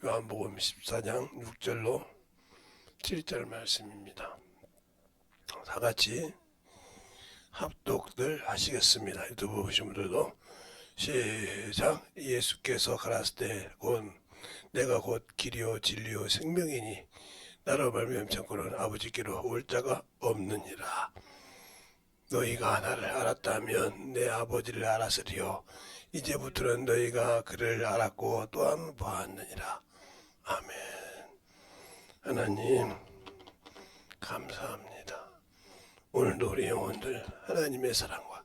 요한복음 14장 6절로 7절 말씀입니다. 다 같이 합독들 하시겠습니다. 유튜브 보신 분들도 시작. 예수께서 가라사대 곧 내가 곧 길이요 진리요 생명이니 나로 말미암 참고는 아버지께로 올 자가 없느니라. 너희가 나를 알았다면 내 아버지를 알았으리요 이제부터는 너희가 그를 알았고 또한 보았느니라. 아멘. 하나님 감사합니다. 오늘도 우리 영혼들 하나님의 사랑과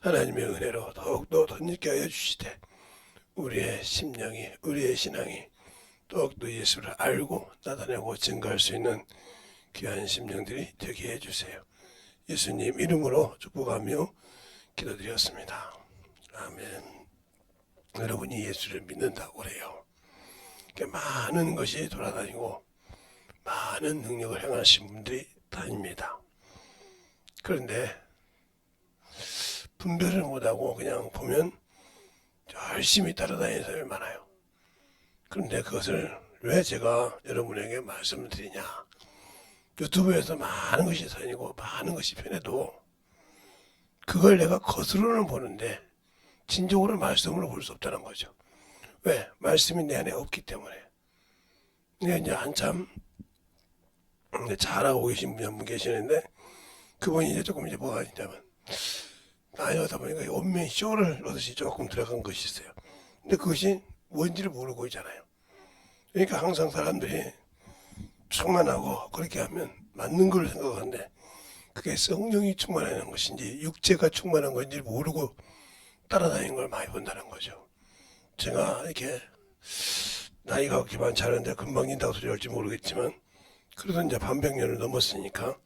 하나님의 은혜로 더욱더 덧있게 하여 주시되 우리의 심령이 우리의 신앙이 더욱더 예수를 알고 나타내고 증거할 수 있는 귀한 심령들이 되게 해주세요. 예수님 이름으로 축복하며 기도드렸습니다. 아멘. 여러분이 예수를 믿는다고 그래요. 많은 것이 돌아다니고 많은 능력을 행하신 분들이 다닙니다. 그런데 분별을 못하고 그냥 보면 열심히 따라다니는 사람이 많아요. 그런데 그것을 왜 제가 여러분에게 말씀을 드리냐. 유튜브에서 많은 것이 다니고 많은 것이 편해도 그걸 내가 겉으로는 보는데 진정으로 말씀으로 볼 수 없다는 거죠. 왜? 말씀이 내 안에 없기 때문에. 내가 이제 한참 잘하고 계신 분이 한 분 계시는데 그분이 이제 조금 이제 뭐가 있냐면 나이 하다 보니까 원면 쇼를 넣듯이 조금 들어간 것이 있어요. 근데 그것이 뭔지를 모르고 있잖아요. 그러니까 항상 사람들이 충만하고 그렇게 하면 맞는 걸 생각하는데 그게 성령이 충만하는 것인지 육체가 충만한 건지 모르고 따라다니는 걸 많이 본다는 거죠. 제가 이렇게 나이가 그렇게 많지 않은데 금방 인다고 소리 할지 모르겠지만 그래도 이제 반백년을 넘었으니까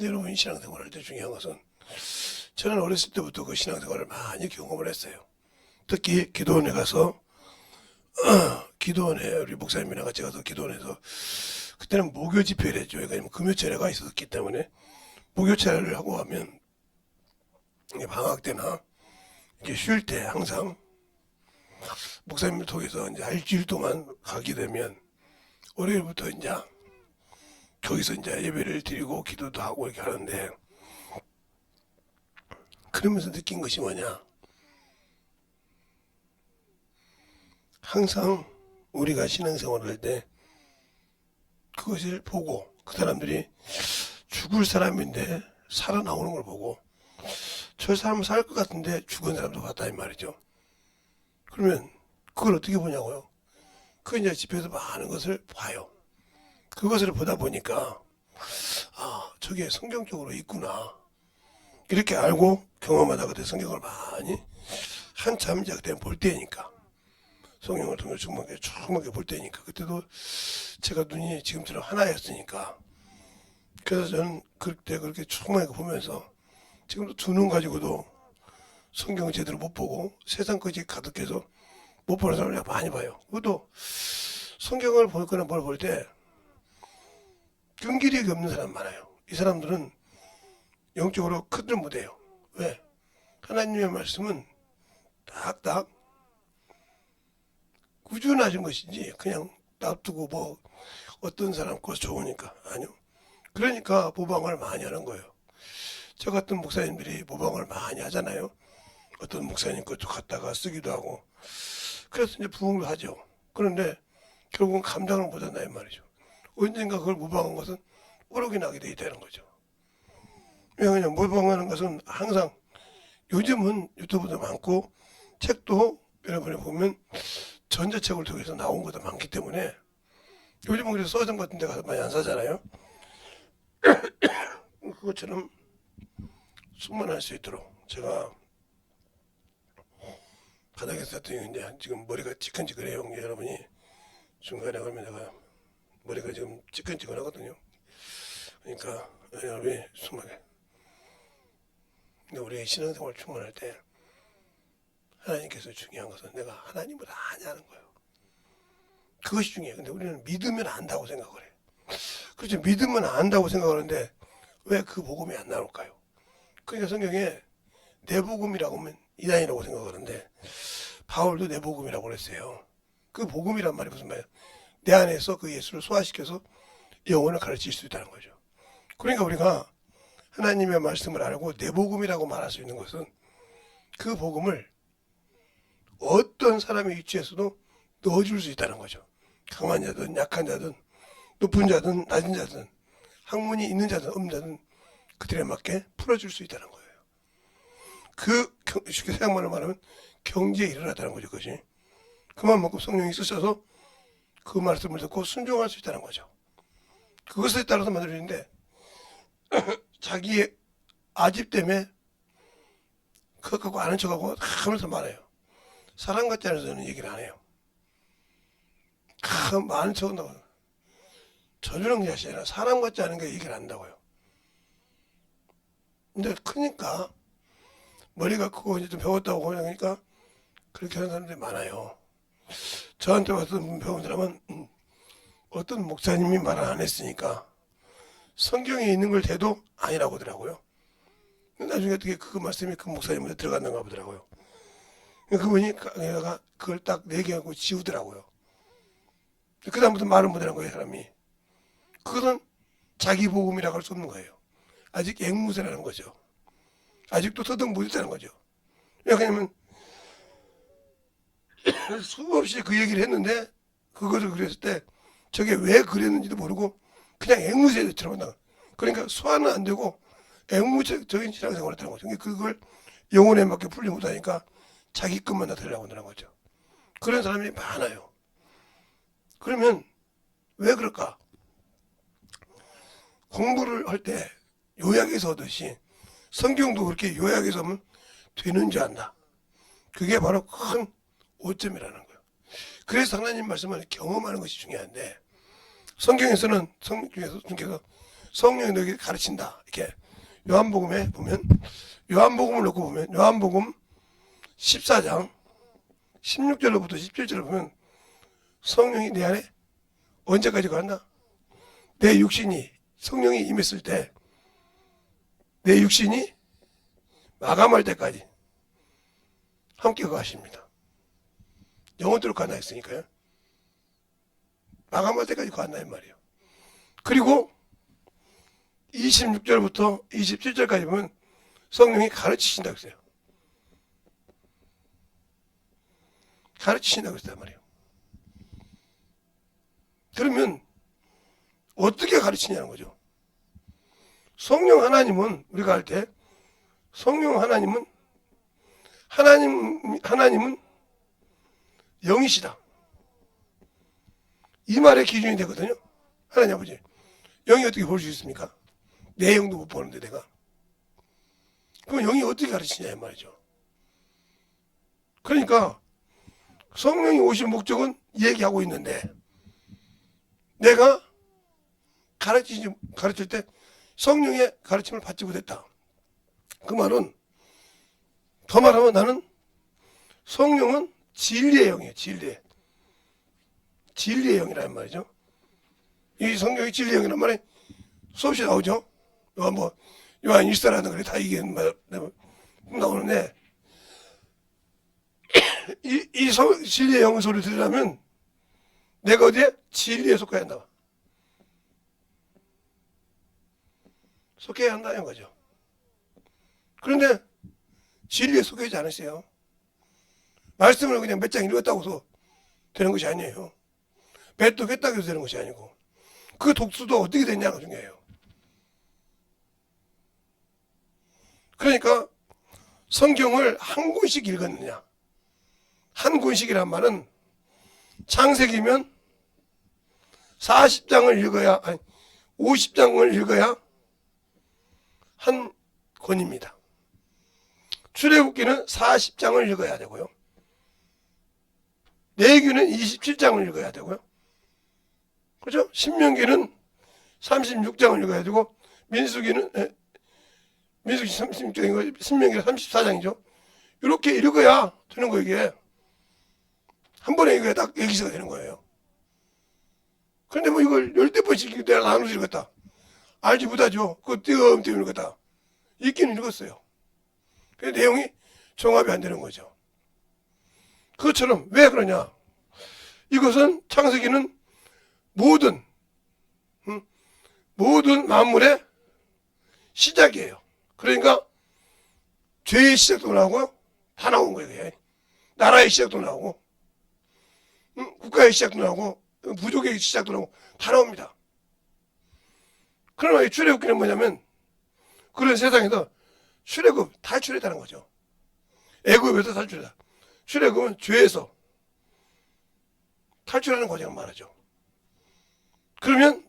여러분 신앙생활 할 때 중요한 것은 저는 어렸을 때부터 그 신앙생활을 많이 경험을 했어요. 특히 기도원에 가서 기도원에 우리 목사님이랑 같이 가서 기도원에서 그때는 목요 집회를 했죠. 그러니까 금요철회가 있었기 때문에 목요철회를 하고 하면 방학 때나 이렇게 쉴 때 항상 목사님을 통해서 이제 일주일 동안 가게 되면 월요일부터 이제 거기서 이제 예배를 드리고 기도도 하고 이렇게 하는데 그러면서 느낀 것이 뭐냐. 항상 우리가 신앙생활을 할 때 그것을 보고 그 사람들이 죽을 사람인데 살아나오는 걸 보고 저 사람은 살 것 같은데 죽은 사람도 봤다 이 말이죠. 그러면 그걸 어떻게 보냐고요. 그 이제 집에서 많은 것을 봐요. 그것을 보다 보니까 저게 성경적으로 있구나 이렇게 알고 경험하다 그때 성경을 많이 한참 이제 그때 볼 때니까 성경을 통해 충분하게 볼 때니까 그때도 제가 눈이 지금처럼 하나였으니까 그래서 저는 그때 그렇게 충분하게 보면서 지금도 두 눈 가지고도 성경을 제대로 못 보고 세상 것이 가득해서 못 보는 사람을 내가 많이 봐요. 그것도 성경을 볼 거나 뭘 볼 때 끈기력이 없는 사람 많아요. 이 사람들은 영적으로 크들 못해요. 왜? 하나님의 말씀은 딱딱 꾸준하신 것이지 그냥 놔두고 뭐 어떤 사람 거 좋으니까 아니요. 그러니까 모방을 많이 하는 거예요. 저 같은 목사님들이 모방을 많이 하잖아요. 어떤 목사님 것도 갖다가 쓰기도 하고 그래서 이제 부흥을 하죠. 그런데 결국은 감당을 못한다 이 말이죠. 언젠가 그걸 모방한 것은 오르기 나게 돼 있다는 거죠. 왜냐하면 모방하는 것은 항상 요즘은 유튜브도 많고 책도 여러분이 보면 전자책을 통해서 나온 것도 많기 때문에 요즘은 그래서 서점 같은 데 가서 많이 안 사잖아요. 그것처럼 충만할 수 있도록 제가 바닥에서 했더니 이제 지금 머리가 찌끈찌끈해요. 여러분이 중간에 가면 내가 머리가 지금 찌끈찌끈하거든요. 그러니까 여러분이 숨하게 우리 신앙생활 충만할 때 하나님께서 중요한 것은 내가 하나님을 아냐는 거예요. 그것이 중요해요. 근데 우리는 믿으면 안다고 생각을 해요. 그렇죠. 믿으면 안다고 생각하는데 왜 그 복음이 안 나올까요? 그러니까 성경에 내 복음이라고 하면 이단이라고 생각하는데 바울도 내 복음이라고 그랬어요. 그 복음이란 말이 무슨 말이야? 내 안에서 그 예수를 소화시켜서 영혼을 가르칠 수 있다는 거죠. 그러니까 우리가 하나님의 말씀을 알고 내 복음이라고 말할 수 있는 것은 그 복음을 어떤 사람의 위치에서도 넣어줄 수 있다는 거죠. 강한 자든 약한 자든 높은 자든 낮은 자든 학문이 있는 자든 없는 자든 그들에 맞게 풀어줄 수 있다는 거예요. 쉽게 생각만을 말하면 경지에 이르렀다는 거죠. 그것이. 그만큼 성령이 쓰셔서 그 말씀을 듣고 순종할 수 있다는 거죠. 그것에 따라서 만들어지는데 자기의 아집 때문에 그거 갖고 아는 척하고 하면서 말해요. 사람 같지 않아서 저는 얘기를 안 해요. 많은 척 한다고. 저주는 것이 아니라 사람 같지 않은 게 얘기를 안 한다고요. 근데 크니까 머리가 크고 이제 좀 배웠다고 그러니까 그렇게 하는 사람들이 많아요. 저한테 와서 배운 사람은 어떤 목사님이 말을 안 했으니까 성경에 있는 걸 대도 아니라고 하더라고요. 나중에 어떻게 그 말씀이 그 목사님한테 들어갔는가 보더라고요. 그분이 그걸 딱 내기하고 지우더라고요. 그 다음부터 말을 못하는 거예요, 사람이. 그것은 자기 복음이라고 할 수 없는 거예요. 아직 앵무새라는 거죠. 아직도 터득 못했다는 거죠. 왜냐하면 수없이 그 얘기를 했는데 그것을 그랬을 때 저게 왜 그랬는지도 모르고 그냥 앵무새처럼 한다. 그러니까 소화는 안 되고 앵무새적인 신앙생활을 했다는 거죠. 그걸 영혼에 맞게 풀지 못하니까 자기 것만 나타내려고 한다는 거죠. 그런 사람이 많아요. 그러면 왜 그럴까? 공부를 할 때 요약해서 하듯이 성경도 그렇게 요약해서 하면 되는 줄 안다. 그게 바로 큰 오점이라는 거예요. 그래서 하나님 말씀을 경험하는 것이 중요한데 성경에서는 성경에서 성령이 너에게 가르친다. 이렇게 요한복음에 보면 요한복음을 놓고 보면 요한복음 14장 16절로부터 17절을 보면 성령이 내 안에 언제까지 간다? 내 육신이 성령이 임했을 때 내 육신이 마감할 때까지 함께 가십니다. 영원토록 간다 했으니까요. 마감할 때까지 간다 이 말이에요. 그리고 26절부터 27절까지 보면 성령이 가르치신다고 했어요. 가르치신다고 했단 말이에요. 그러면 어떻게 가르치냐는 거죠. 성령 하나님은 우리가 할 때 성령 하나님은 영이시다. 이 말의 기준이 되거든요. 하나님 아버지 영이 어떻게 볼 수 있습니까? 내 영도 못 보는데 내가. 그럼 영이 어떻게 가르치냐 이 말이죠. 그러니까 성령이 오신 목적은 얘기하고 있는데 내가 가르칠 때 성령의 가르침을 받지 못했다. 그 말은 더 말하면 나는 성령은 진리의 영이에요. 진리의 영이라는 말이죠. 이 성경이 진리의 영이라는 말이 수없이 나오죠. 요한 1서라든 그래 다 이게 나오는데 이 진리의 영 소리를 들으려면 내가 어디에? 진리에 속해야 한다. 속해야 한다는 거죠. 그런데 진리에 속해지 않으세요. 말씀을 그냥 몇 장 읽었다고 해서 되는 것이 아니에요. 몇 독 했다고 해서 되는 것이 아니고 그 독수도 어떻게 됐냐가 중요해요. 그러니까 성경을 한 권씩 읽었느냐. 한 권씩이란 말은 창세기면 40장을 읽어야 50장을 읽어야 한 권입니다. 출애굽기는 40장을 읽어야 되고요. 레위기는 27장을 읽어야 되고요. 그렇죠? 신명기는 36장을 읽어야 되고 민수기 36장이고 신명기는 34장이죠. 이렇게 읽어야 되는 거예요. 이게 한 번에 읽어야 딱 여기서가 되는 거예요. 그런데 뭐 이걸 10번씩 내가 나눠서 읽었다. 알지 못하죠. 그거 띄엄띄엄 읽었다. 읽기는 읽었어요. 그 내용이 종합이 안 되는 거죠. 그것처럼 왜 그러냐. 이것은 창세기는 모든 만물의 시작이에요. 그러니까 죄의 시작도 나오고 다 나온 거예요. 나라의 시작도 나오고 국가의 시작도 나오고 부족의 시작도 나오고 다 나옵니다. 그러나 이 출애굽기는 뭐냐면 그런 세상에서 출애굽 탈출했다는 거죠. 애굽에서 탈출했다. 출애굽은 죄에서 탈출하는 과정을 말하죠. 그러면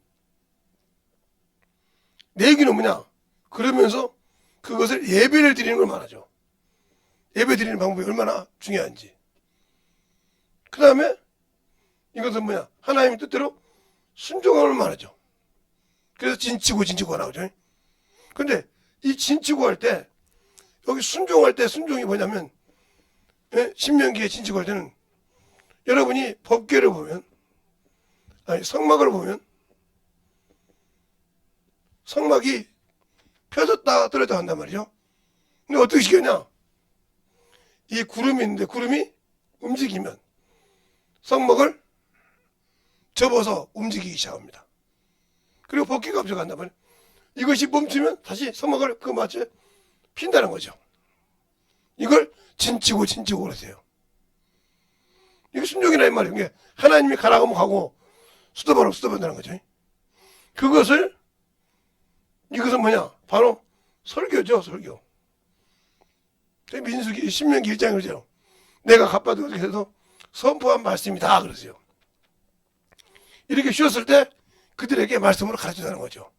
내 얘기는 뭐냐? 그러면서 그것을 예배를 드리는 걸 말하죠. 예배 드리는 방법이 얼마나 중요한지. 그 다음에 이것은 뭐냐? 하나님의 뜻대로 순종함을 말하죠. 그래서 진치고가 나오죠. 근데 이 진치고 할 때, 여기 순종할 때 순종이 뭐냐면, 신명기에 진치고 할 때는 여러분이 법궤를 보면, 아니, 성막을 보면, 성막이 펴졌다 떨어졌다 한단 말이죠. 근데 어떻게 시켰냐? 이 구름이 있는데 구름이 움직이면 성막을 접어서 움직이기 시작합니다. 그리고 법궤가 앞서간단 말이에요. 이것이 멈추면 다시 성막을 그 맞춰 핀다는 거죠. 이걸 진치고 그러세요. 이게 순종이라 이 말이에요. 이게 하나님이 가라고 하면 가고 수도바로 수도반다는 거죠. 이것은 뭐냐? 바로 설교죠, 설교. 민수기 신명기 1장을 그러죠. 내가 갓바둑을 해서 선포한 말씀이다 그러세요. 이렇게 쉬었을 때 그들에게 말씀으로 가르쳐주는 거죠.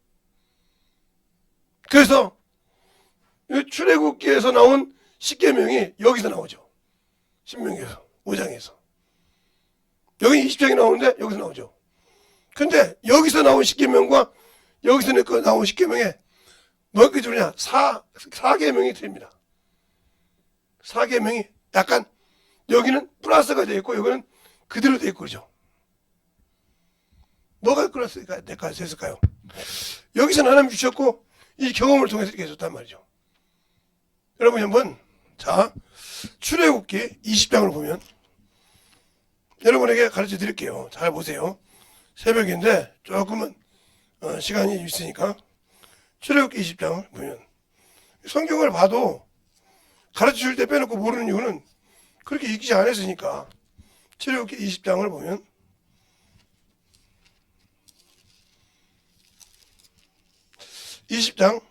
그래서 출애굽기에서 나온 십계명이 여기서 나오죠. 신명기에서 5장에서. 여기 20장이 나오는데 여기서 나오죠. 근데 여기서 나온 십계명과 여기서 나온 십계명에 뭐가 주냐? 4계명이 틀립니다. 4계명이 약간 여기는 플러스가 되어 있고 여기는 그대로 되어 있고 그러죠. 뭐가 플러스가 됐을까요? 여기서는 하나님 주셨고 이 경험을 통해서 이렇게 해줬단 말이죠. 여러분 한번 출애굽기 20장을 보면 여러분에게 가르쳐 드릴게요. 잘 보세요. 새벽인데 조금은 시간이 있으니까 출애굽기 20장을 보면 성경을 봐도 가르쳐 줄 때 빼놓고 모르는 이유는 그렇게 읽지 않았으니까. 출애굽기 20장을 보면 20장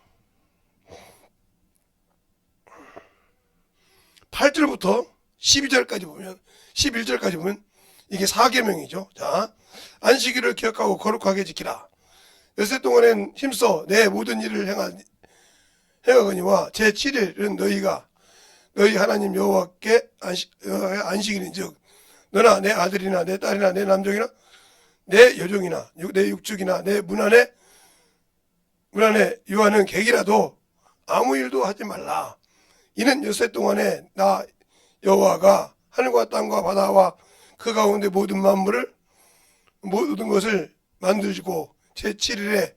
8절부터 12절까지 보면 11절까지 보면 이게 4계명이죠. 자, 안식일을 기억하고 거룩하게 지키라. 엿새 동안엔 힘써 내 모든 일을 행하거니와 제7일은 너희 하나님 여호와께 안식일인즉 너나 내 아들이나 내 딸이나 내 남종이나 내 여종이나 내 육축이나 내 문안에 유하는 객이라도 아무 일도 하지 말라. 이는 엿새 동안에 나 여호와가 하늘과 땅과 바다와 그 가운데 모든 것을 만들고 제7일에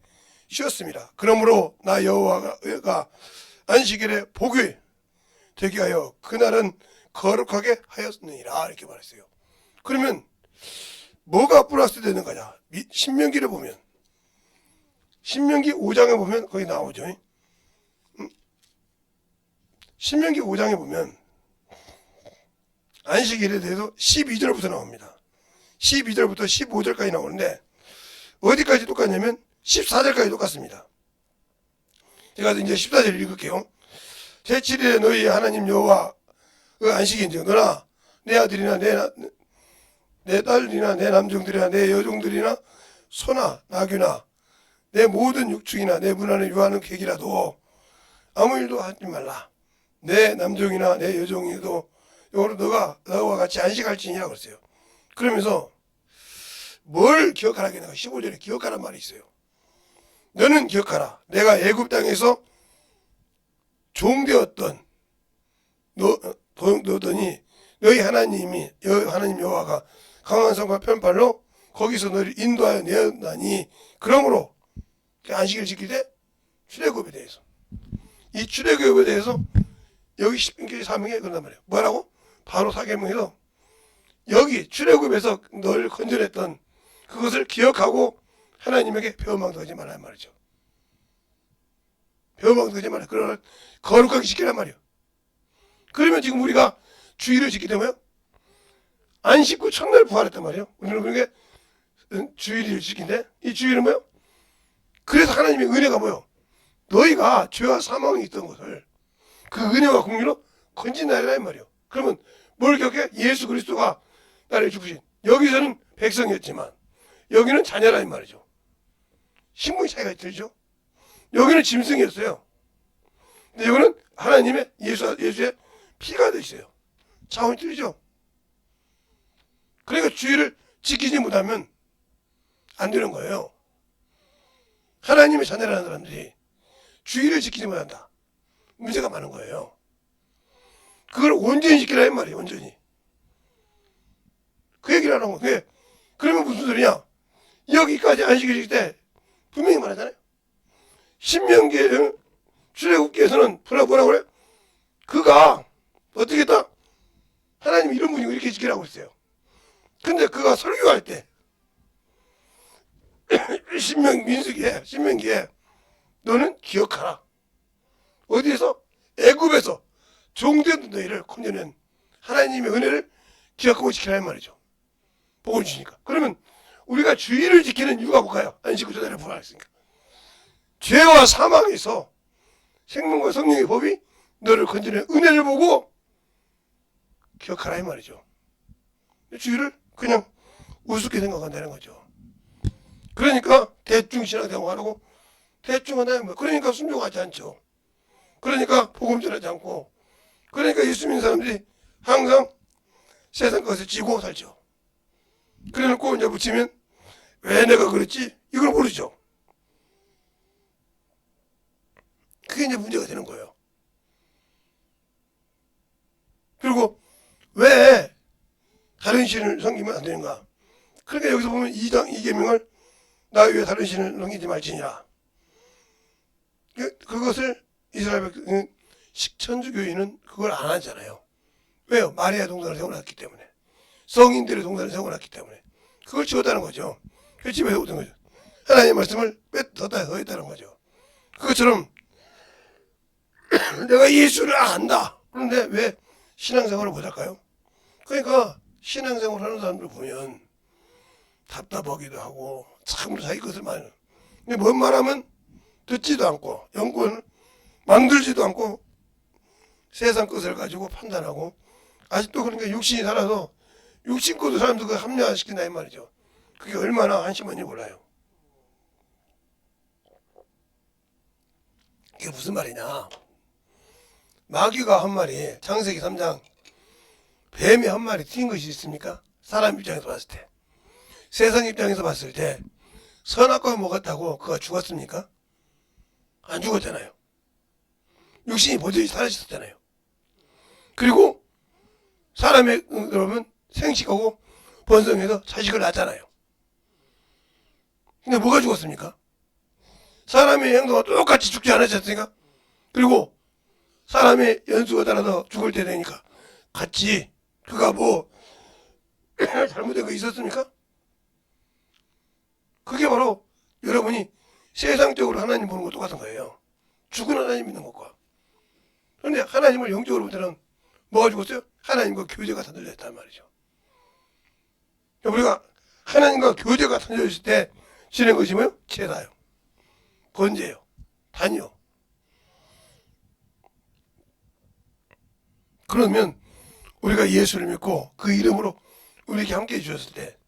쉬었습니다. 그러므로 나 여호와가 안식일에 복이 되게 하여 그날은 거룩하게 하였느니라 이렇게 말했어요. 그러면 뭐가 플러스 되는 거냐? 신명기를 보면 신명기 5장에 보면 거기 나오죠. 신명기 5장에 보면 안식일에 대해서 12절부터 나옵니다. 12절부터 15절까지 나오는데 어디까지 똑같냐면 14절까지 똑같습니다. 제가 이제 14절 읽을게요. 제7일에 너희 하나님 여호와 안식인즉 너나 내 아들이나 내 딸이나 내 남종들이나 내 여종들이나 소나 나귀나 내 모든 육축이나 내 문안에 유하는 객이라도 아무 일도 하지 말라. 내 남종이나 내 여종이도 너가 나와 같이 안식할지니라 그랬어요. 그러면서 뭘 기억하라겠나? 15절에 기억하란 말이 있어요. 너는 기억하라. 내가 애굽 땅에서 종되었던 너더니 너희 하나님 여호와가 강한 손과 편팔로 거기서 너를 인도하여 내었나니 그러므로 안식일 지킬 때 출애굽에 대해서 이 출애굽에 대해서 여기 10개 사명에 그런단 말이에요. 뭐라고? 바로 4계명에서 여기 출애굽에서 널 건져냈던 그것을 기억하고 하나님에게 배은망덕 하지 말란 말이죠. 배은망덕 하지 말라. 그러나 거룩하게 지키란 말이요. 그러면 지금 우리가 주일을 지키기 때문에 안 씻고 첫날 부활했단 말이에요. 우리는 그게 주일을 지킨데 이 주일은 뭐요? 그래서 하나님의 은혜가 뭐요? 너희가 죄와 사망이 있던 것을 그 은혜와 공유로 건진하리라 이 말이요. 그러면 뭘 기억해? 예수 그리스도가 나를 죽으신, 여기서는 백성이었지만 여기는 자녀라 이 말이죠. 신분이 차이가 들죠. 여기는 짐승이었어요. 근데 여기는 하나님의 예수의 피가 되어 있어요. 차원이 틀리죠. 그러니까 주의를 지키지 못하면 안 되는 거예요. 하나님의 자녀라는 사람들이 주의를 지키지 못한다. 문제가 많은 거예요. 그걸 온전히 지키라 이 말이에요. 온전히. 그 얘기를 하는 거예요. 그러면 무슨 소리냐? 여기까지 안식일 지킬 때 분명히 말하잖아요. 신명기에 출애굽기에서는 뭐라고 그래? 그가 어떻게 했다? 하나님 이런 분이고 이렇게 지키라고 했어요. 근데 그가 설교할 때 신명기에 너는 기억하라. 어디에서? 애굽에서 종된 너희를 건져낸 하나님의 은혜를 기억하고 지키라는 말이죠. 복을 주시니까. 그러면 우리가 주의를 지키는 이유가 뭘까요? 안식구 전날에 부활했으니까. 죄와 사망에서 생명과 성령의 법이 너를 건져낸 은혜를 보고 기억하라 이 말이죠. 주의를 그냥 우습게 생각한다는 거죠. 그러니까 대충 신앙생활하고 대충 하나요. 그러니까 순종하지 않죠. 그러니까 복음 전하지 않고, 그러니까 예수 믿는 사람들이 항상 세상 것을 지고 살죠. 그래놓고 이제 붙이면 왜 내가 그랬지? 이걸 모르죠. 그게 이제 문제가 되는 거예요. 그리고 왜 다른 신을 섬기면 안 되는가? 그러니까 여기서 보면 2장 2계명을 나 외에 다른 신을 섬기지 말지니라. 그것을 이스라엘 식천주교인은 그걸 안 하잖아요. 왜요? 마리아 동산을 세워놨기 때문에. 성인들의 동산을 세워놨기 때문에. 그걸 지웠다는 거죠. 그 집에 세웠던 거죠. 하나님의 말씀을 뺐다 허했다는 거죠. 그것처럼 내가 예수를 안다. 그런데 왜 신앙생활을 못할까요? 그러니까 신앙생활 하는 사람들 보면 답답하기도 하고 참 자기 것을 많이 해요. 근데 뭔 말하면 듣지도 않고 연구를 만들지도 않고 세상 것을 가지고 판단하고 아직도 그러니까 육신이 살아서 육신 것도 사람들 그 합리화시킨다 이 말이죠. 그게 얼마나 한심한지 몰라요. 이게 무슨 말이냐? 마귀가 한 마리, 창세기 3장 뱀이 한 마리 튄 것이 있습니까? 사람 입장에서 봤을 때. 세상 입장에서 봤을 때 선악과를 먹었다고 그가 죽었습니까? 안 죽었잖아요. 육신이 보존이 살아있었잖아요. 그리고 사람의 그러면 생식하고 번성해서 자식을 낳잖아요. 근데 뭐가 죽었습니까? 사람의 행동과 똑같이 죽지 않으셨습니까? 그리고 사람의 연수가 따라서 죽을 때 되니까 같이 그가 뭐 잘못된 거 있었습니까? 그게 바로 여러분이 세상적으로 하나님 보는 거 똑같은 거예요. 죽은 하나님 믿는 것과. 그런데 하나님을 영적으로 볼 때는 뭐가 죽었어요? 하나님과 교제가 단절됐단 말이죠. 우리가 하나님과 교제가 단절됐을 때 지낸 것이 뭐예요? 제사요. 번제요. 단이요. 그러면 우리가 예수를 믿고 그 이름으로 우리에게 함께 해주셨을 때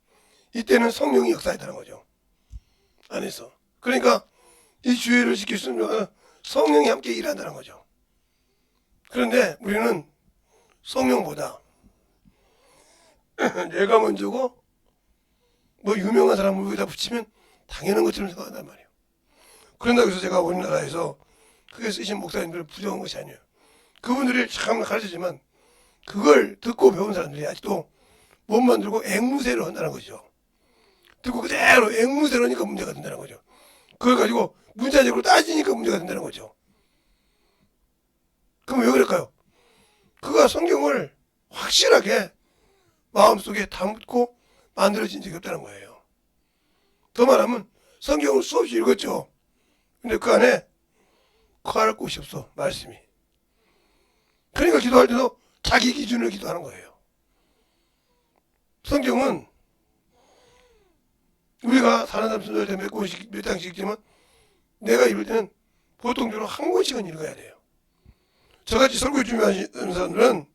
이때는 성령이 역사했다는 거죠. 안에서. 그러니까 이 주의를 지킬 수 있는 성령이 함께 일한다는 거죠. 그런데 우리는 성령보다 내가 먼저고 뭐 유명한 사람을 여기다 붙이면 당연한 것처럼 생각한단 말이에요. 그런다고 해서 제가 우리나라에서 크게 쓰신 목사님들을 부정한 것이 아니에요. 그분들이 참 가르치지만 그걸 듣고 배운 사람들이 아직도 못 만들고 앵무새로 한다는 거죠. 듣고 그대로 앵무새로 하니까 문제가 된다는 거죠. 그걸 가지고 문자적으로 따지니까 문제가 된다는 거죠. 그럼 왜 그럴까요? 그가 성경을 확실하게 마음속에 담고 만들어진 적이 없다는 거예요. 더 말하면 성경을 수없이 읽었죠. 근데 그 안에 거할 곳이 없어, 말씀이. 그러니까 기도할 때도 자기 기준으로 기도하는 거예요. 성경은 우리가 사는 사람 순서에 몇 권씩, 몇 장씩 읽지만 내가 읽을 때는 보통적으로 한 권씩은 읽어야 돼요. 저같이 설교 준비하시는 사람들은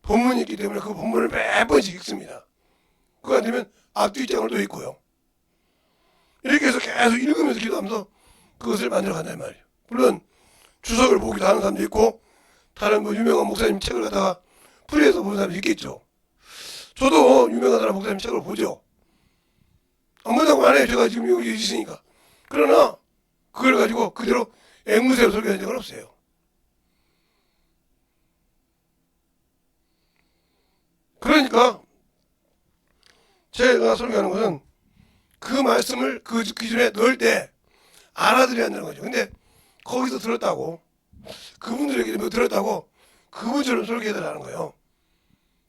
본문이 있기 때문에 그 본문을 몇 번씩 읽습니다. 그거 안 되면 앞뒤장을 또 읽고요. 이렇게 해서 계속 읽으면서 기도하면서 그것을 만들어 간단 말이에요. 물론 주석을 보기도 하는 사람도 있고 다른 뭐 유명한 목사님 책을 갖다가 풀이해서 보는 사람도 있겠죠. 저도 유명한 사람 목사님 책을 보죠. 안 본다고 안 해요. 제가 지금 여기 있으니까. 그러나 그걸 가지고 그대로 앵무새로 설교한 적은 없어요. 그러니까 제가 설교하는 것은 그 말씀을 그 기준에 넣을 때 알아들여야 한다는 거죠. 근데 거기서 들었다고 그분들에게 뭐 들었다고 그분처럼 설계해달라는 거예요.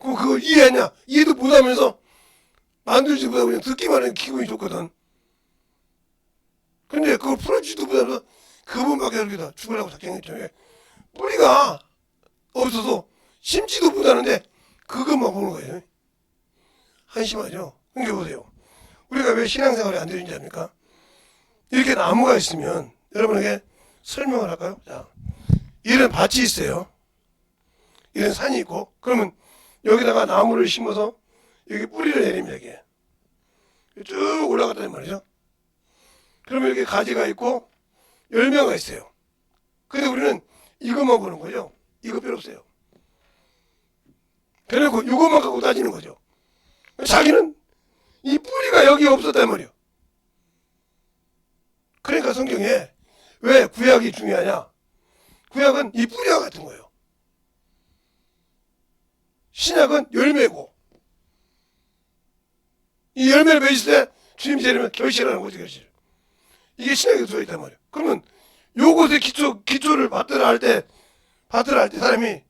그럼 그걸 이해하냐? 이해도 못하면서 만들지 못하고 그냥 듣기만 해도 기분이 좋거든. 근데 그걸 풀어주지도 못하면서 그분밖에 설계다 죽으려고 작정했죠. 뿌리가 없어서 심지도 못하는데 그것만 보는 거예요. 한심하죠. 그러니까 보세요. 우리가 왜 신앙생활이 안 되는지 압니까? 이렇게 나무가 있으면 여러분에게 설명을 할까요? 자, 이런 밭이 있어요. 이런 산이 있고 그러면 여기다가 나무를 심어서 여기 뿌리를 내립니다. 이게 쭉 올라갔다는 말이죠. 그러면 이렇게 가지가 있고 열매가 있어요. 근데 우리는 이것만 보는 거죠. 이거 필요 없어요. 그래놓고 이것만 갖고 따지는 거죠. 자기는 이 뿌리가 여기 없었단 말이에요. 그러니까 성경에 왜 구약이 중요하냐? 구약은 이 뿌리와 같은 거예요. 신약은 열매고 이 열매를 맺을 때 주님 재림을 결실하는 거죠. 결실. 이게 신약에 들어있단 말이에요. 그러면 요것의 기초를 받들어 할 때 사람이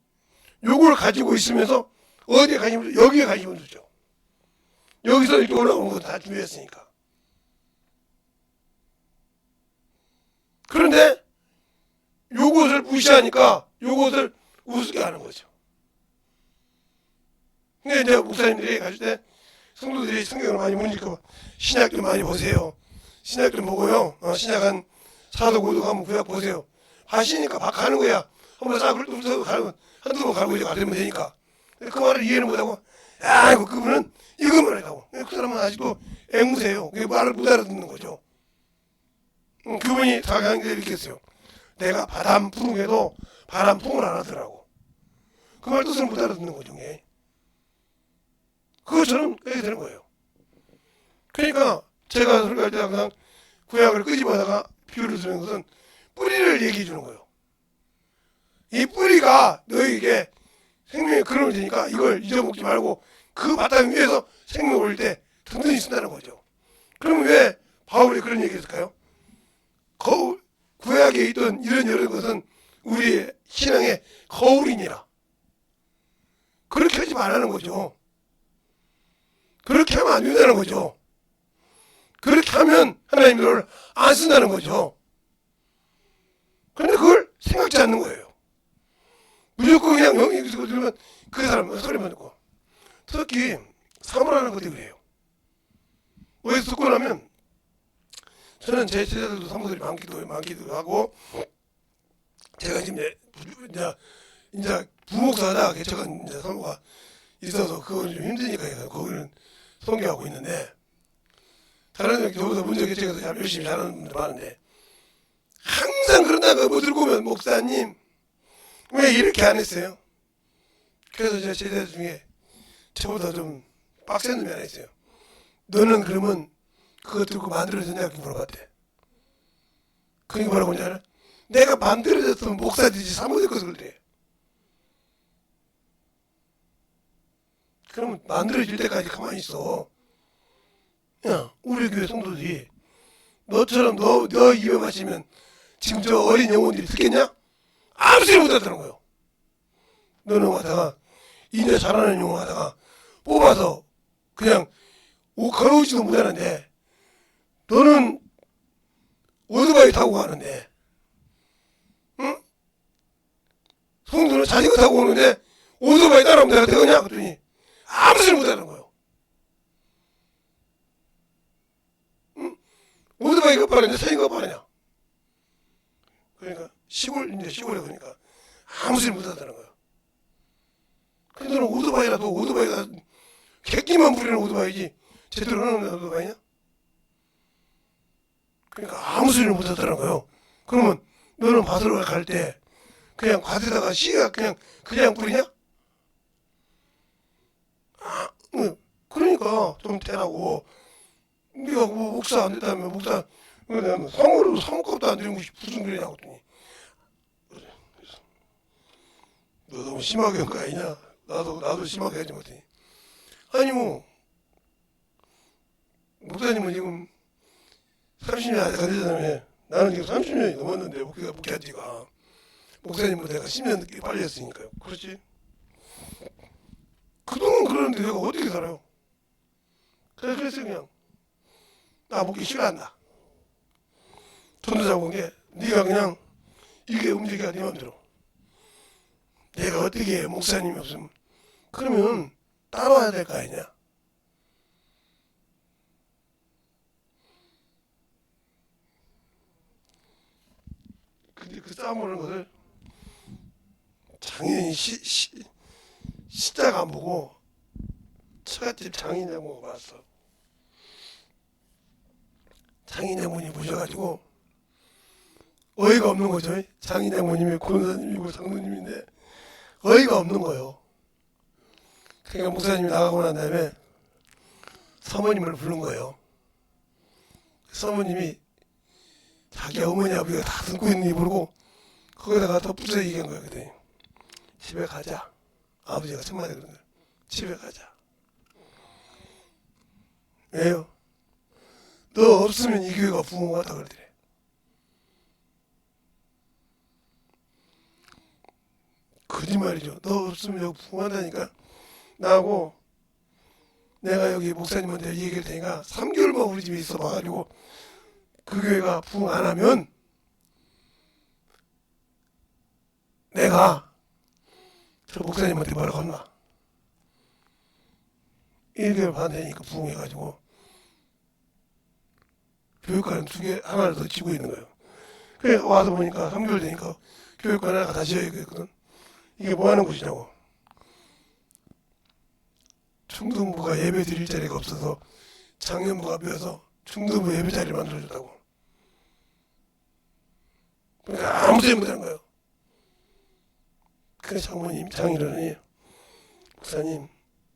요걸 가지고 있으면서 어디에 관심을 줘? 여기에 관심을 주죠. 여기서 이렇게 올라오는 거 다 준비했으니까. 그런데 요것을 무시하니까 요것을 우습게 하는 거죠. 근데 이제 목사님들이 가실 때 성도들이 성경을 많이 못 읽고 신약 좀 많이 보세요. 신약 좀 보고요. 신약 한 4도 5도 가면 구약 보세요. 하시니까 막 가는 거야. 한번 싹 훑어서 가면 한두 번 가고 이제 가면 되니까. 그 말을 이해를 못하고 아이고 그분은 이것만 하고 그 사람은 아직도 앵무새예요. 말을 못 알아듣는 거죠. 그분이 자기한테 이렇게 했어요. 내가 바람풍에도 바람풍을 알아들라고. 그 말 뜻을 못 알아듣는 거죠. 그것처럼 그렇게 되는 거예요. 그러니까 제가 설교할 때 항상 구약을 끄집어다가 비유를 쓰는 것은 뿌리를 얘기해 주는 거예요. 이 뿌리가 너에게 생명의 근원이 되니까 이걸 잊어먹지 말고 그 바탕 위에서 생명을 올릴 때 든든히 쓴다는 거죠. 그러면 왜 바울이 그런 얘기를 했을까요? 구약에 있던 이런 여러 것은 우리의 신앙의 거울이니라. 그렇게 하지 말라는 거죠. 그렇게 하면 안 된다는 거죠. 그렇게 하면 하나님이 너를 안 쓴다는 거죠. 그런데 그걸 생각지 않는 거예요. 무조건 그냥 여기서 들으면 그 사람 소리만 듣고. 특히 사모라는 것들이 그래요. 어디서 듣고 나면 저는 제 제자들도 사모들이 많기도 하고 제가 지금 이제 부목사다 개척한 이제 사모가 있어서 그건 좀 힘드니까 거기는 선교하고 있는데 다른 저보다 문제 개척해서 열심히 잘하는 분들 많은데 항상 그런다고 뭐 들고 오면 목사님 왜 이렇게 안 했어요? 그래서 제 제자 중에 저보다 좀 빡센 놈이 하나 있어요. 너는 그러면 그거 들고 만들어졌냐? 이렇게 물어봤대. 그게 뭐라고 하냐? 내가 만들어졌으면 목사되지 사모될 것을 그래. 그러면 만들어질 때까지 가만히 있어. 야, 우리 교회 성도들이 너처럼 너 입에 마시면 지금 저 어린 영혼들이 듣겠냐? 아무 소리 못 하더라는 거예요. 너는 하다가 이제 잘하는 영혼 하다가 뽑아서 그냥 걸어오지도 못하는데 너는 오토바이 타고 가는데, 응? 성도는 자기가 타고 오는데 오토바이 따라오면 내가 되겠냐? 그랬더니 아무 소리 못하는 거예요. 응? 오토바이가 빠르냐 자기가 빠르냐? 그러니까 시골인데 시골에 그러니까 아무 소리 못하다는 거예요. 근데 너는 오토바이라도 오토바이가 객기만 부리는 오토바이지 제대로 하는 오토바이냐? 그러니까 아무 소리를 못하다는 거예요. 그러면 너는 밭으로 갈 때 그냥 밭에다가 씨가 그냥 뿌리냐? 아, 그러니까 좀 되라고. 네가 뭐 목사 안 됐다면 목사 성으로 성급도 안 되는 것이 무슨 소리냐고 했더니 너 너무 심하게 한 거 아니냐? 나도 심하게 하지 못해. 아니 뭐 목사님은 지금 30년 아직 안 되잖아요. 나는 지금 30년이 넘었는데 목회한 지가 목사님보다 내가 10년 늦게 빨리 했으니까요. 그렇지? 그동안 그러는데 내가 어떻게 살아요? 그래서 그냥 나 목회 싫어한다. 전도 잡은 게 네가 그냥 이게 움직여야 네 맘대로. 내가 어떻게 목사님이 없으면 그러면 따라와야 될 거 아니냐? 근데 그 싸움하는 것을 장인이 시작 안 보고 처갓집 장인 장모가 봤어. 장인 장모님 보셔가지고 어이가 없는 거죠. 장인 장모님이 권사님이고 장로님인데 어이가 없는 거예요. 그러니까 목사님이 나가고 난 다음에 사모님을 부른 거예요. 사모님이 자기 어머니 아버지가 다 듣고 있는지 모르고 거기다가 덧붙여 얘기한 거예요. 그랬더니 집에 가자. 아버지가 첫마디 그런 거예요. 집에 가자. 왜요? 너 없으면 이 교회가 부흥 같다 그러더래. 거짓말이죠. 너 없으면 여기 부흥한다니까. 나하고 내가 여기 목사님한테 얘기할 테니까 3개월만 우리 집에 있어 봐가지고 그 교회가 부흥 안 하면 내가 저 목사님한테 뭐라고 한다. 1개월 반 되니까 부흥해가지고 교육과는 2개 하나를 더 지고 있는 거예요. 그래 와서 보니까 3개월 되니까 교육과 하나가 다시 해야겠거든. 이게 뭐 하는 곳이냐고. 중등부가 예배 드릴 자리가 없어서 장년부가 비어서 중등부 예배 자리를 만들어줬다고. 그러니까 아무 소리 못하는 거예요. 그 장모님 장인어른이 목사님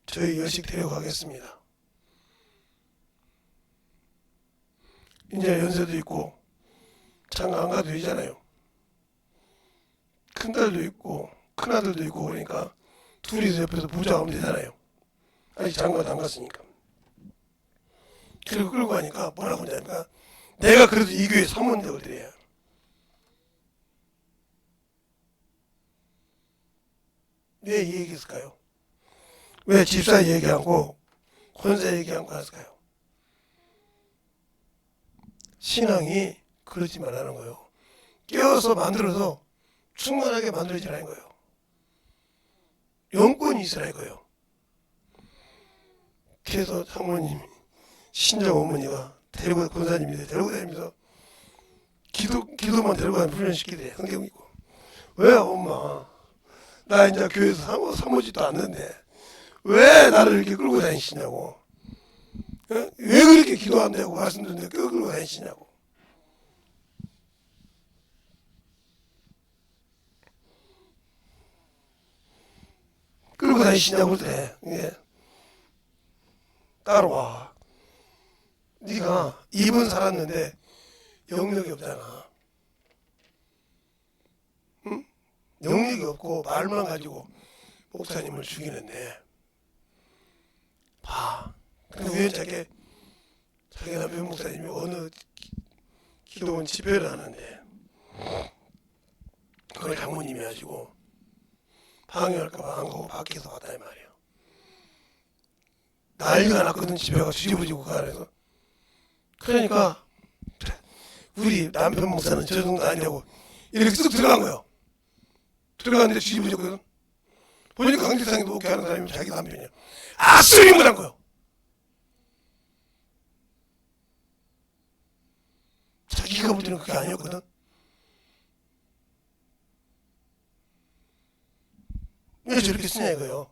저희 여식 데려가겠습니다. 이제 연세도 있고 장가 안 가도 되잖아요. 큰딸도 있고 큰아들도 있고 그러니까 둘이서 옆에서 보좌하면 되잖아요. 아직 장가도 안 갔으니까. 그리고 끌고 가니까 뭐라고 하냐니까 내가 그래도 이 교회 사모인데 그래야. 왜 이 얘기했을까요? 왜 집사 얘기하고 권사 얘기하고 했을까요? 신앙이 그러지 말라는 거예요. 깨워서 만들어서 충만하게 만들어지라는 거예요. 영권이 있으라는 거예요. 그래서 장모님 신정 어머니가 데리고 권사님인데 데리고 다니면서 기도만 데리고 다니면 훈련시키대. 성경 있고. 왜 엄마 나 이제 교회에서 사모지도 않는데 왜 나를 이렇게 끌고 다니시냐고. 왜 그렇게 기도한다고 말씀드렸는데 끌고 다니시냐고. 끌고 다니시냐고 그래. 예. 따라와. 네가 2분 살았는데 영역이 없잖아. 응? 영역이 없고 말만 가지고 목사님을 죽이는데 봐. 근데 우연찮게 자기 남편 목사님이 어느 기도원 집회를 하는데 그걸 장모님이 하시고 방해할까봐 안 가고 밖에서 왔다 이 말이에요. 난리가 났거든. 집에 가서 뒤집어지고 그 안에서. 그러니까 우리 남편 목사는 저 정도 아니라고 이렇게 쓱 들어간 거예요. 들어갔는데 뒤집어졌거든. 보니까 강제상에도 오케이 하는 사람이 자기 남편이야. 악수를 못한 거예요. 자기가 볼 때는 그게 아니었거든. 왜 저렇게 쓰냐 이거요.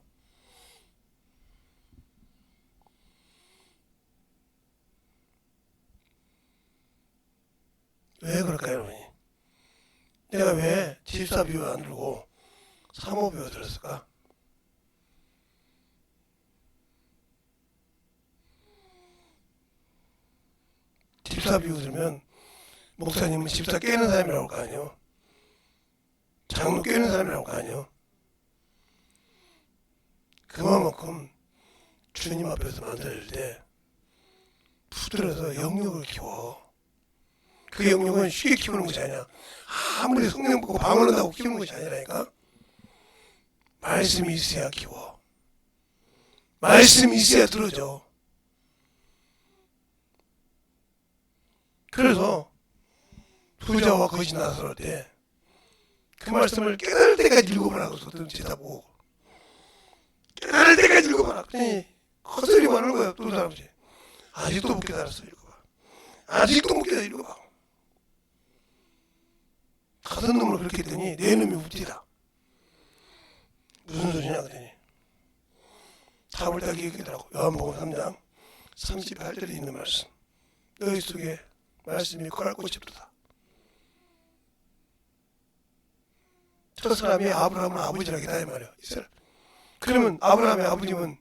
왜 그럴까요, 여러분이? 내가 왜 집사 비유 안 들고 사모 비유 들었을까? 집사 비유 들면 목사님은 집사 깨는 사람이라고 할 거 아니에요. 장로 깨는 사람이라고 할 거 아니에요. 그만큼 주님 앞에서 만들 때 붙들어서 영역을 키워. 그 영역은 쉽게 키우는 것이 아니야. 아무리 성령 받고 방언한다고 키우는 것이 아니라니까. 말씀이 있어야 키워. 말씀이 있어야 들어줘. 그래서 부자와 거짓 나설 때 그 말씀을 깨달을 때까지 읽어보라고 썼든지 다 보고 깨달을 때까지 읽어봐라. 그러니 헛소리만 하는 거야. 또 사람들이 아직도 못 깨달았어. 읽어봐. 아직도 못 깨달아. 읽어봐. 다른 놈을 그렇게 했더니 내 놈이 웃기다. 무슨 소리냐 그랬더니 답을 딱 얘기하더라고. 요한복음 3장 38절에 있는 말씀. 너희 속에 말씀이 거할 곳이 없도다. 저 사람이 아브라함을 아버지라고 했다 이 말이야. 이스라엘. 그러면 아브라함의 아버님은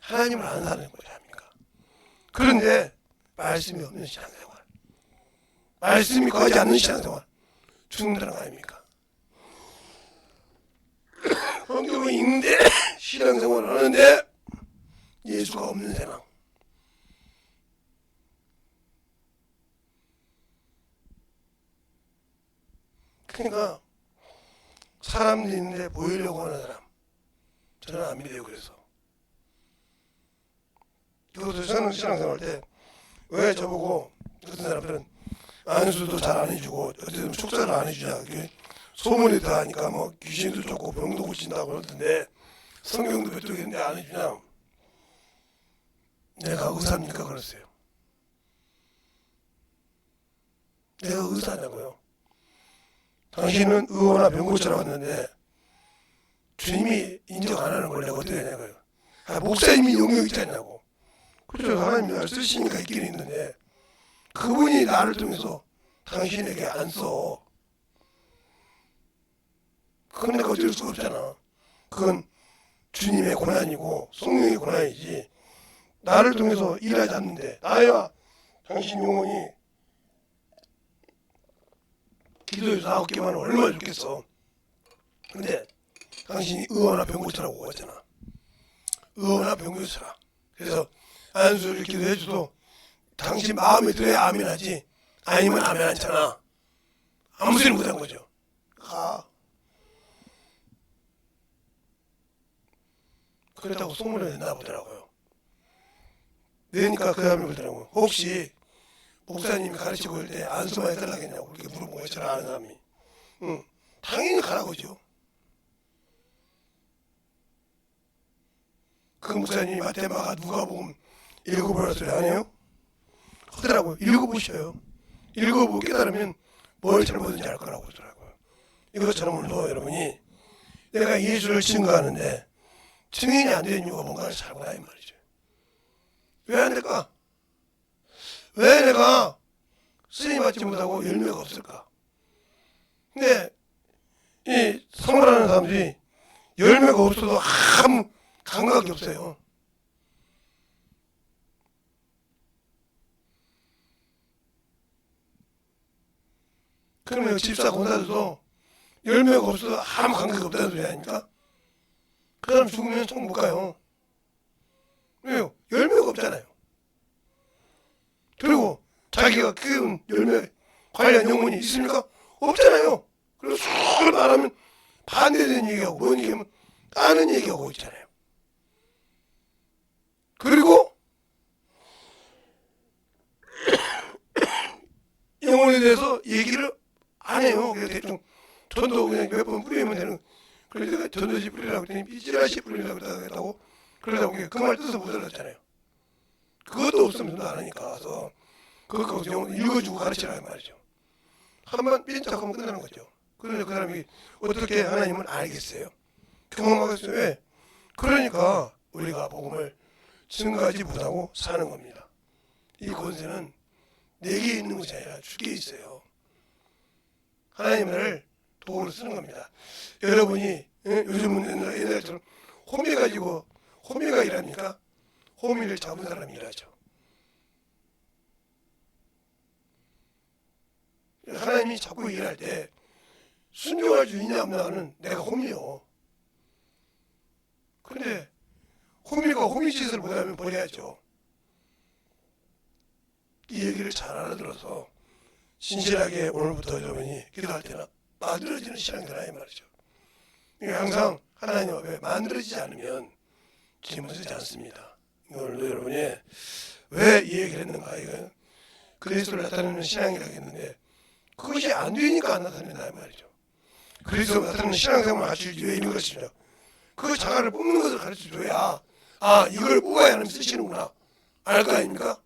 하나님을 아는 사람인 거지 아닙니까? 그런데 말씀이 없는 신앙생활, 말씀이 거하지 않는 신앙생활 죽는다는 거 아닙니까? 성경을 읽는데 신앙생활을 하는데 예수가 없는 세상. 그러니까 사람들이 있는데 보이려고 하는 사람 저는 안 믿어요. 그래서 이것도 저는 신앙생활 때 왜 저보고 어떤 사람들은 안수도 잘 안 해주고 어쨌든 축사를 안 해주냐 소문이 다 하니까 뭐 귀신도 좋고 병도 고친다고 그러던데 성경도 몇 쪽인데 안 해주냐. 내가 의사입니까? 그랬어요. 내가 의사냐고요. 당신은 의원이나 변호사라고 했는데 주님이 인정 안 하는 걸 내가 어떻게 하냐고요. 목사님이 영역 있지 않냐고. 그렇죠. 하나님이 나를 쓰시니까 있긴 있는데 그분이 나를 통해서 당신에게 안 써. 그건 내가 어쩔 수가 없잖아. 그건 주님의 고난이고 성령의 고난이지 나를 통해서 일하지 않는데 나야 당신 영혼이 기도해서 9개만 하면 얼마나 좋겠어. 근데 당신이 의원이나 병고처라고 하잖아. 의원이나 병고처라. 그래서 안수를 기도해줘도 당신 마음에 들어야 아멘하지 아니면 아멘 않잖아. 아무 소리 못한 거죠. 그렇다고 소문을 냈나 보더라고요. 내니까 그 사람이 그러더라고요. 혹시 목사님이 가르치고 있을 때 안수만 해달라겠냐고 그렇게 물어본 거예요. 잘 아는 사람이. 응. 당연히 가라고죠. 그 목사님이 마태마가 누가복음 읽어보라 소리 안 해요? 하더라고요. 읽어보셔요. 읽어보고 깨달으면 뭘 잘못했는지 알 거라고 하더라고요. 이것처럼 오늘도 여러분이 내가 예수를 증거하는데 증인이 안 되는 이유가 뭔가를 잘 보라 이 말이죠. 왜 안 될까? 왜 내가 쓰임 받지 못하고 열매가 없을까? 근데 이 성불하는 사람들이 열매가 없어도 아무 감각이 없어요. 그러면 집사 권사들도 열매가 없어도 아무 감각이 없다는 소리 아닙니까? 그 사람 죽으면 총 못 가요. 왜요? 열매가 없잖아요. 그리고 자기가 키운 열매 관련 영혼이 있습니까? 없잖아요. 그래서 술 말하면 반대되는 얘기하고 뭔 얘기하면 까는 얘기하고 있잖아요. 그리고 대해서 얘기를 안 해요. 그냥 대충 전도 그냥 몇 번 뿌리면 되는. 그래서 내가 전도지 뿌리라고 했더니 찌라시 뿌리라고 했다고. 그러다 보니까 그 말 뜻을 못 알았잖아요. 그것도 없으면 전도 안 하니까 와서 그거 읽어주고 가르치라는 말이죠. 한번 삐짝하면 끝나는 거죠. 그런데 그 사람이 어떻게 하나님을 알겠어요? 경험하겠어요? 왜? 그러니까 우리가 복음을 증거하지 못하고 사는 겁니다. 이 권세는 내게 있는 것이 아니라 주께 있어요. 하나님을 도구로 쓰는 겁니다. 여러분이 요즘은 옛날처럼 호미 가지고 호미가 일합니까? 호미를 잡은 사람이 일하죠. 하나님이 자꾸 일할 때 순종할 수 있냐 없냐는 내가 호미요. 그런데 호미가 호미짓을 못하면 버려야죠. 이 얘기를 잘 알아들어서 진실하게 오늘부터 여러분이 기도할 때나 만들어지는 신앙이 되라 이 말이죠. 항상 하나님 앞에 만들어지지 않으면 주님은 쓰지 않습니다. 오늘도 여러분이 왜 이 얘기를 했는가, 이건 그리스도를 나타내는 신앙이라고 했는데 그것이 안 되니까 안 나타낸다 이 말이죠. 그리스도가 나타내는 신앙생활을 가르치기 위해 있는 것입니다. 그 자가를 뽑는 것을 가르쳐줘야 이걸 뽑아야 하나님 쓰시는구나 알 거 아닙니까?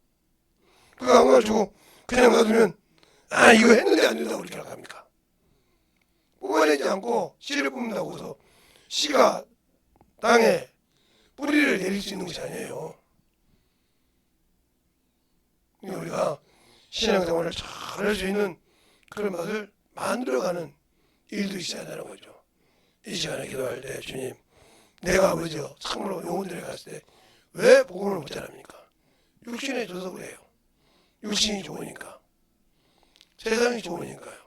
그거 안 가르치고 그냥 놔두면 이거 했는데 안 된다고 그렇게 합니까? 뽑아내지 않고 씨를 뽑는다고 해서 씨가 땅에 뿌리를 내릴 수 있는 것이 아니에요. 우리가 신앙생활을 잘 할 수 있는 그런 맛을 만들어가는 일도 있어야 되는 거죠. 이 시간에 기도할 때 주님, 내가 아버지요 참으로 영혼들에 갔을 때 왜 복음을 못 전합니까? 육신에 져서 그래요. 육신이 좋으니까, 세상이 좋으니까요.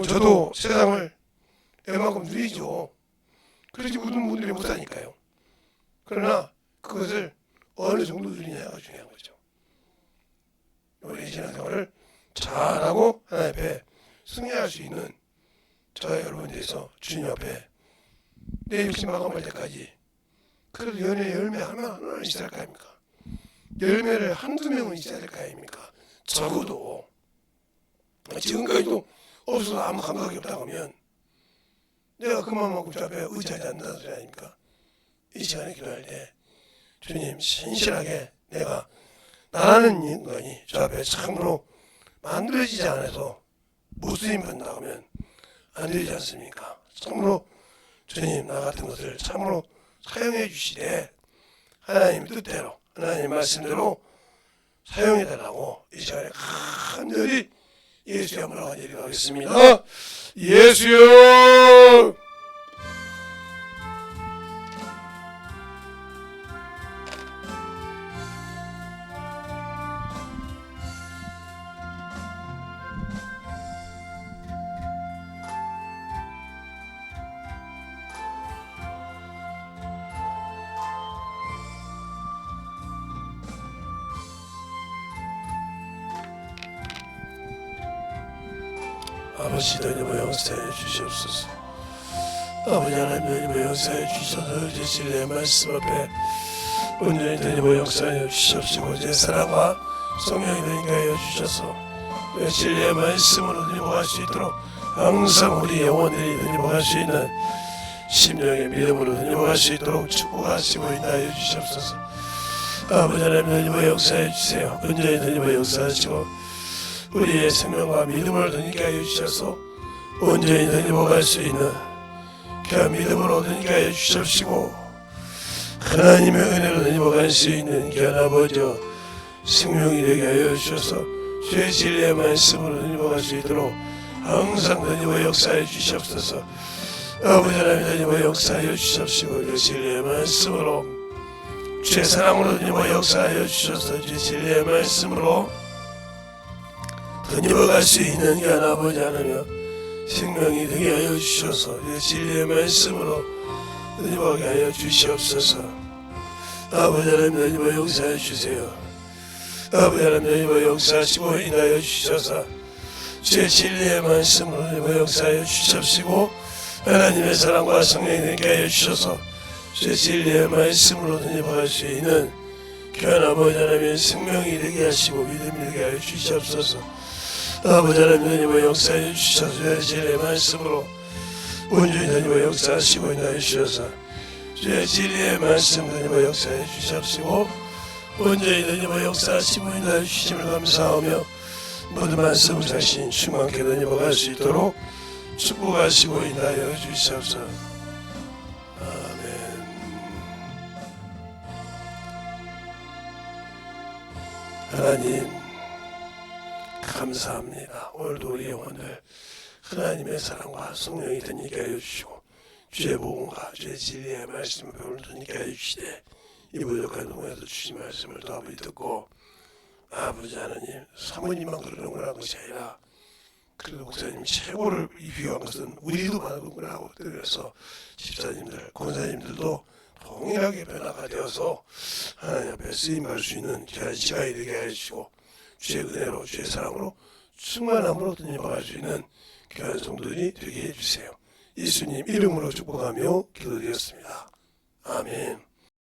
저도 세상을 웬만큼 누리죠. 그러지 모든 분들이 못하니까요. 그러나 그것을 어느 정도 누리냐가 중요한 거죠. 우리 신앙생활을 잘하고 하나님 앞에 승리할 수 있는 저와 여러분들에서 주님 앞에 내 육신 마감할 때까지 그래도 연애 열매 하나 있어야 할 거 아닙니까? 열매를 한두 명은 있어야 될 거 아닙니까? 적어도 지금까지도 없어서 아무 감각이 없다고 하면 내가 그만큼 주 앞에 의지하지 않는다는 소리 아닙니까? 이 시간에 기도할 때 주님 신실하게 내가 나라는 인간이 주 앞에 참으로 만들어지지 않아서 못 쓰임 받는다고 하면 안 되지 않습니까? 참으로 주님 나 같은 것을 참으로 사용해 주시되 하나님 뜻대로 하나님 말씀대로 사용해 달라고 이 시간에 간절히 예수의 한번 간절히 하겠습니다. 예수여! 아버지 하나님의 역사해 주시옵소서. 아버지 하나님의 역사해 주셔서 제 진리의 말씀 앞에 온전히 하나님의 역사해 주시옵시고 제 사랑과 성령이 되게 하여 주셔서 내 진리의 말씀으로 드리고갈 수 있도록 항상 우리 영혼들이 드리고갈 수 있는 심령의 믿음으로 드리고갈 수 있도록 축복하시고 인도하여 주시옵소서. 아버지 하나님의 역사해 주세요. 온전히 하나님의 역사하시고 우리의 생명과 믿음을 드리게 하여 주셔서 온전히 드리고갈 수 있는 그 믿음으로 드리게 하여 주십시고 하나님의 은혜로 드리고갈 수 있는 그 아버지 생명이 되게 하여 주셔서 주의 진리의 말씀으로 드리고갈 수 있도록 항상 드리고 역사해 주시옵소서. 아버지 하나님 드리고 역사하여 주십시고 그 진리의 말씀으로 주의 사랑으로 드리고 역사하여 주셔서 주의 진리의 말씀으로 드리고갈 수 있는 그 아버지 하나님 생명이 되게 하여 주셔서 진리의 말씀으로 드리고가게 하여 주시옵소서. 아버지 하나님 드리고 역사해 주세요. 아버지 하나님 드리고 역사하시고 인하여 주셔서 주의 진리의 말씀으로 드리고 역사하여 주십시고 하나님의 사랑과 성령이 되게 하여 주셔서 주의 진리의 말씀으로 드리고갈 수 있는 귀한 아버지 하나님의 생명이 되게 하시고 믿음이 되게 하여 주시옵소서. 아버지 하나님의 역사해 주셔서 주의 말씀으로 온전히 하나님의 역사하시고 인하여 주셔서 주의 진리의 말씀 하나님의 역사해 주시옵시고 온전히 하나님의 역사하시고 인하여 주심을 감사하며 모든 말씀 자신 충만케 하나님과 갈 수 있도록 축복하시고 인하여 주시옵소서. 아멘. 하나님 감사합니다. 오늘도 우리 영혼을 하나님의 사랑과 성령이 되니까 하여 주시고 주의 복음과 주의 진리의 말씀을 배우니까 하여 주시되 이 부족한 동에도 주신 말씀을 더 아버지 듣고 아버지 하나님 사모님만 그러는 거라는 것이 아니라 그래도 목사님 최고를 비교한 것은 우리도 많은 하고 그래서 집사님들, 권사님들도 동일하게 변화가 되어서 하나님 앞에 쓰임받을 수 있는 귀한 시간이 되게 해주시고 주의 은혜로 주의 사랑으로 충만함으로 드림받을 수 있는 귀한 성도들이 되게 해주세요. 예수님 이름으로 축복하며 기도드렸습니다. 아멘.